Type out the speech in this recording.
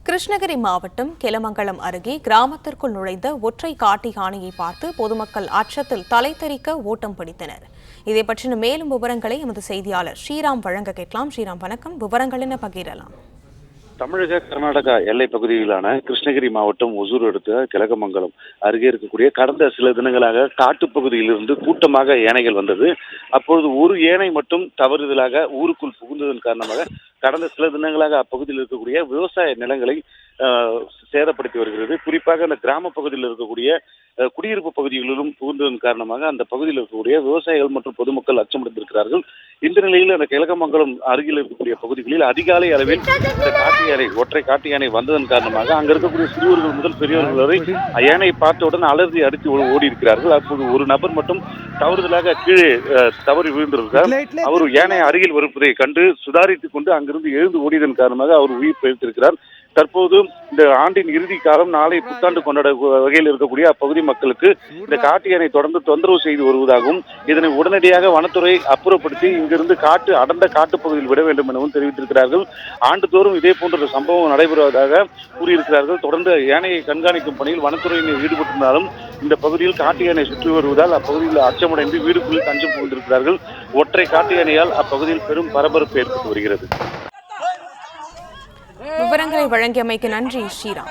கிருஷ்ணகிரி மாவட்டம் கெலமங்கலம் அருகே கிராமத்திற்குள் நுழைந்த ஒற்றை காட்டு யானையை பார்த்து பொதுமக்கள் அச்சத்தில் தலைதெறிக்க ஓட்டம் பிடித்தனர். இதை பற்றின மேலும் விவரங்களை எமது செய்தியாளர் ஸ்ரீராம் வழங்க கேட்கலாம். ஸ்ரீராம், வணக்கம். விவரங்கள் என்ன பகிரலாம்? தமிழக கர்நாடகா எல்லை பகுதியிலான கிருஷ்ணகிரி மாவட்டம் ஒசூர் அடுத்த கெலகமங்கலம் அருகே இருக்கக்கூடிய கடந்த சில தினங்களாக காட்டுப்பகுதியிலிருந்து கூட்டமாக யானைகள் வந்தது. அப்பொழுது ஒரு யானை மட்டும் தவறுதலாக ஊருக்குள் புகுந்ததன் காரணமாக கடந்த சில தினங்களாக அப்பகுதியில் இருக்கக்கூடிய விவசாய நிலங்களை சேதப்படுத்தி வருகிறது. குறிப்பாக அந்த கிராம பகுதியில் இருக்கக்கூடிய குடியிருப்பு பகுதிகளிலும் புகுந்ததன் காரணமாக அந்த பகுதியில் இருக்கக்கூடிய விவசாயிகள் மற்றும் பொதுமக்கள் அச்சமடைந்திருக்கிறார்கள். இந்த நிலையில் அந்த கெலகமங்கலம் அருகில் இருக்கக்கூடிய பகுதிகளில் அதிகாலை அளவில் இந்த காட்டு யானை, ஒற்றை காட்டு யானை வந்ததன் காரணமாக அங்க இருக்கக்கூடிய சிறுவர்கள் முதல் பெரியவர்கள் வரை யானையை பார்த்தவுடன் அலர்ஜி அடித்து ஓடி இருக்கிறார்கள். அப்போது ஒரு நபர் மட்டும் தவறுதலாக கீழே தவறி விழுந்திருக்கிறார். அவர் யானை அருகில் வருவதை கண்டு சுதாரித்துக் கொண்டு அங்கிருந்து எழுந்து ஓடியதன் காரணமாக அவர் உயிர் பிழைத்திருக்கிறார். தற்போது இந்த ஆண்டின் இறுதி காலம் நாளை புத்தாண்டு கொண்டாட வகையில் இருக்கக்கூடிய அப்பகுதி மக்களுக்கு இந்த காட்டு யானை தொடர்ந்து தொந்தரவு செய்து வருவதாகவும் இதனை உடனடியாக வனத்துறை அப்புறப்படுத்தி இங்கிருந்து அடர்ந்த காட்டுப்பகுதியில் விட வேண்டும் எனவும் தெரிவித்திருக்கிறார்கள். ஆண்டுதோறும் இதே போன்ற சம்பவம் நடைபெறுவதாக கூறியிருக்கிறார்கள். தொடர்ந்து யானையை கண்காணிக்கும் பணியில் வனத்துறையினர் ஈடுபட்டிருந்தாலும் இந்த பகுதியில் காட்டு யானை சுற்றி வருவதால் அப்பகுதியில் அச்சமடைந்து வீடுகளில் தஞ்சம் புகுந்திருக்கிறார்கள். ஒற்றை காட்டு யானையால் அப்பகுதியில் பெரும் பரபரப்பு ஏற்பட்டு வருகிறது. விவரங்களை வழங்கியமைக்கு நன்றி ஸ்ரீராம்.